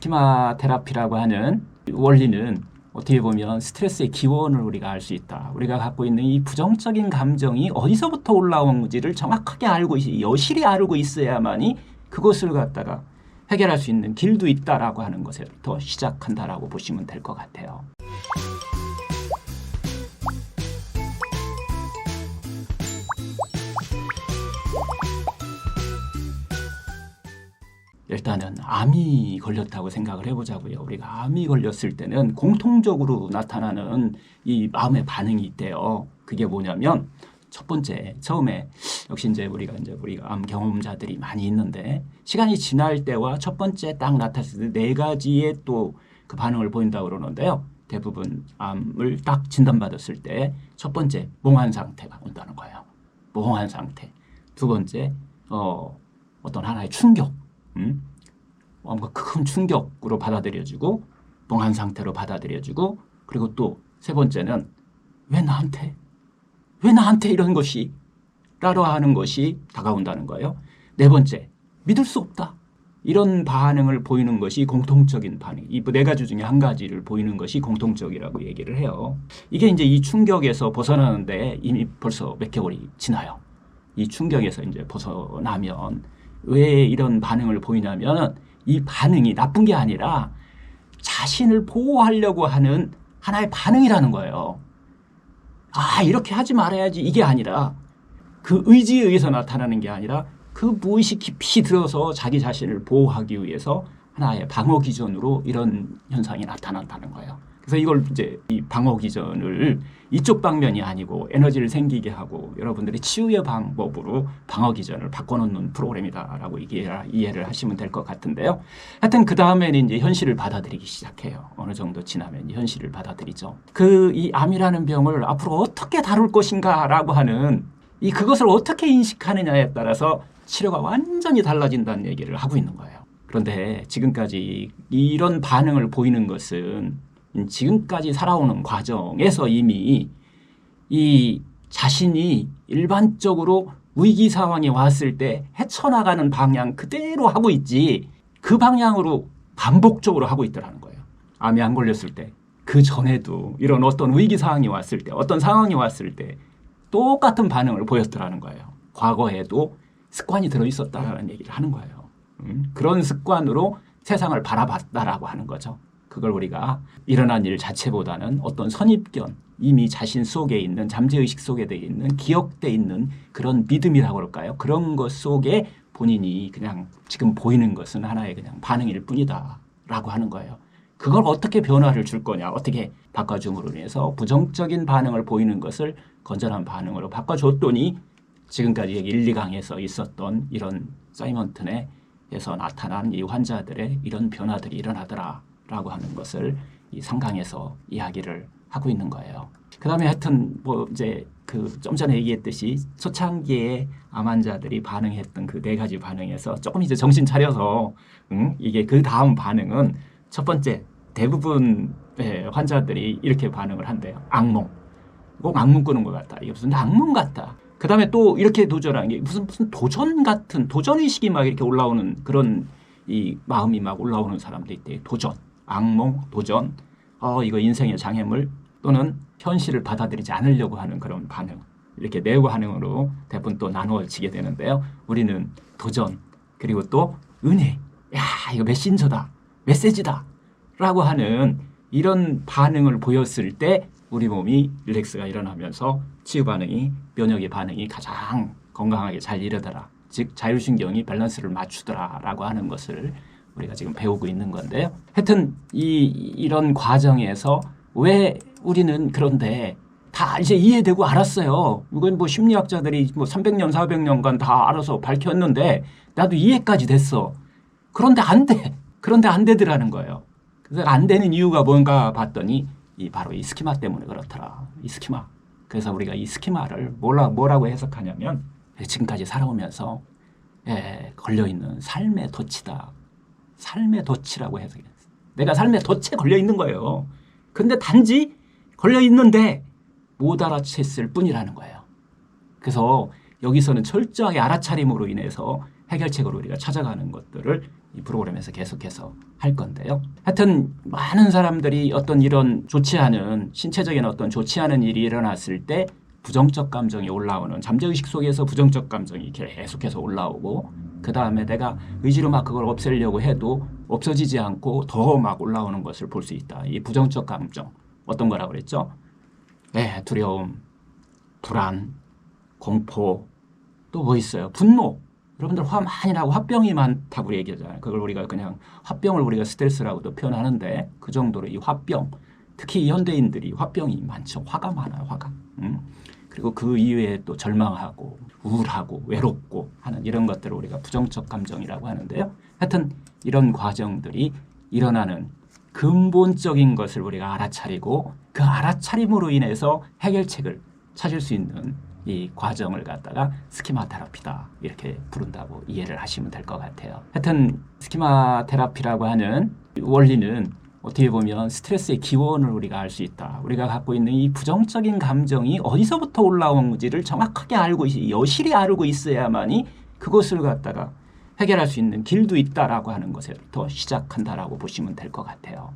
스키마 테라피라고 하는 원리는 어떻게 보면 스트레스의 기원을 우리가 알 수 있다. 우리가 갖고 있는 이 부정적인 감정이 어디서부터 올라온지를 정확하게 여실히 알고 있어야만이 그것을 갖다가 해결할 수 있는 길도 있다라고 하는 것에부터 시작한다라고 보시면 될 것 같아요. 일단은 암이 걸렸다고 생각을 해보자고요. 우리가 암이 걸렸을 때는 공통적으로 나타나는 이 마음의 반응이 있대요. 그게 뭐냐면 첫 번째, 처음에 역시 우리가 암 경험자들이 많이 있는데 시간이 지날 때와 첫 번째 딱 나타났을 때 네 가지의 또 그 반응을 보인다고 그러는데요. 대부분 암을 딱 진단받았을 때 첫 번째 몽한 상태가 온다는 거예요. 몽한 상태. 두 번째 어떤 하나의 충격. 뭔가 큰 충격으로 받아들여지고 멍한 상태로 받아들여지고 그리고 또 세 번째는 왜 나한테 이런 것이 라고 하는 것이 다가온다는 거예요. 네 번째 믿을 수 없다. 이런 반응을 보이는 것이 공통적인 반응. 이 네 가지 중에 한 가지를 보이는 것이 공통적이라고 얘기를 해요. 이게 이제 이 충격에서 벗어나는데 이미 벌써 몇 개월이 지나요. 이 충격에서 이제 벗어나면 왜 이런 반응을 보이냐면 이 반응이 나쁜 게 아니라 자신을 보호하려고 하는 하나의 반응이라는 거예요. 이렇게 하지 말아야지 이게 아니라 그 의지에 의해서 나타나는 게 아니라 그 무의식 깊이 들어서 자기 자신을 보호하기 위해서 하나의 방어 기전으로 이런 현상이 나타난다는 거예요. 그래서 이걸 이제 이 방어 기전을 이쪽 방면이 아니고 에너지를 생기게 하고 여러분들이 치유의 방법으로 방어 기전을 바꿔놓는 프로그램이다라고 이해를 하시면 될 것 같은데요. 하여튼 그 다음에는 이제 현실을 받아들이기 시작해요. 어느 정도 지나면 현실을 받아들이죠. 이 암이라는 병을 앞으로 어떻게 다룰 것인가라고 하는 그것을 어떻게 인식하느냐에 따라서 치료가 완전히 달라진다는 얘기를 하고 있는 거예요. 그런데 지금까지 이런 반응을 보이는 것은 지금까지 살아오는 과정에서 이미 이 자신이 일반적으로 위기 상황에 왔을 때 헤쳐나가는 방향 그대로 하고 있지 그 방향으로 반복적으로 하고 있더라는 거예요. 암이 안 걸렸을 때. 그 전에도 이런 어떤 위기 상황이 왔을 때 어떤 상황이 왔을 때 똑같은 반응을 보였더라는 거예요. 과거에도 습관이 들어있었다라는 얘기를 하는 거예요. 그런 습관으로 세상을 바라봤다라고 하는 거죠. 그걸 우리가 일어난 일 자체보다는 어떤 선입견, 이미 자신 속에 있는 잠재의식 속에 돼 있는 기억돼 있는 그런 믿음이라고 할까요? 그런 것 속에 본인이 그냥 지금 보이는 것은 하나의 그냥 반응일 뿐이다라고 하는 거예요. 그걸 어떻게 변화를 줄 거냐, 어떻게 바꿔줌으로 인해서 부정적인 반응을 보이는 것을 건전한 반응으로 바꿔줬더니 지금까지 1, 2강에서 있었던 이런 사이먼튼에서 나타난 이 환자들의 이런 변화들이 일어나더라. 라고 하는 것을 이 3강에서 이야기를 하고 있는 거예요. 그 다음에 하여튼 좀 전에 얘기했듯이 초창기에 암 환자들이 반응했던 그 네 가지 반응에서 조금 이제 정신 차려서 이게 그 다음 반응은 첫 번째 대부분 환자들이 이렇게 반응을 한대요. 악몽. 꼭 악몽 꾸는 것 같다. 이게 무슨 악몽 같다. 그 다음에 또 이렇게 도전하는 게 무슨 도전 같은 도전의식이 막 이렇게 올라오는 그런 이 마음이 막 올라오는 사람도 있대요. 도전. 악몽, 도전, 이거 인생의 장애물 또는 현실을 받아들이지 않으려고 하는 그런 반응. 이렇게 네 반응으로 대부분 또 나누어지게 되는데요. 우리는 도전, 그리고 또 은혜. 이거 메시지다. 라고 하는 이런 반응을 보였을 때 우리 몸이 릴렉스가 일어나면서 치유 반응이, 면역의 반응이 가장 건강하게 잘 이루더라. 즉 자율신경이 밸런스를 맞추더라라고 하는 것을 우리가 지금 배우고 있는 건데요. 하여튼 이런 과정에서 왜 우리는 그런데 다 이제 이해되고 알았어요. 이건 심리학자들이 300년, 400년간 다 알아서 밝혔는데 나도 이해까지 됐어. 그런데 안 돼. 그런데 안 되더라는 거예요. 그래서 안 되는 이유가 뭔가 봤더니 바로 이 스키마 때문에 그렇더라. 이 스키마. 그래서 우리가 이 스키마를 뭐라고 해석하냐면 지금까지 살아오면서 걸려있는 삶의 덫이다. 삶의 덫이라고 해석했어요. 내가 삶의 덫에 걸려있는 거예요. 근데 단지 걸려있는데 못 알아챘을 뿐이라는 거예요. 그래서 여기서는 철저하게 알아차림으로 인해서 해결책으로 우리가 찾아가는 것들을 이 프로그램에서 계속해서 할 건데요. 하여튼 많은 사람들이 어떤 이런 좋지 않은 신체적인 어떤 좋지 않은 일이 일어났을 때 부정적 감정이 올라오는, 잠재의식 속에서 부정적 감정이 계속해서 올라오고, 그 다음에 내가 의지로 막 그걸 없애려고 해도 없어지지 않고 더 막 올라오는 것을 볼 수 있다. 이 부정적 감정, 어떤 거라고 그랬죠? 두려움, 불안, 공포, 또 뭐 있어요? 분노. 여러분들 화 많이 나고 화병이 많다고 얘기하잖아요. 그걸 우리가 그냥 화병을 우리가 스트레스라고도 표현하는데, 그 정도로 이 화병, 특히 이 현대인들이 화병이 많죠. 화가 많아요. 화가. 그리고 그 이외에 또 절망하고 우울하고 외롭고 하는 이런 것들을 우리가 부정적 감정이라고 하는데요. 하여튼 이런 과정들이 일어나는 근본적인 것을 우리가 알아차리고, 그 알아차림으로 인해서 해결책을 찾을 수 있는 이 과정을 갖다가 스키마 테라피다, 이렇게 부른다고 이해를 하시면 될 것 같아요. 하여튼 스키마 테라피라고 하는 원리는 어떻게 보면 스트레스의 기원을 우리가 알 수 있다. 우리가 갖고 있는 이 부정적인 감정이 어디서부터 올라온지를 정확하게 알고 여실히 알고 있어야만이 그것을 갖다가 해결할 수 있는 길도 있다라고 하는 것에부터 시작한다라고 보시면 될 것 같아요.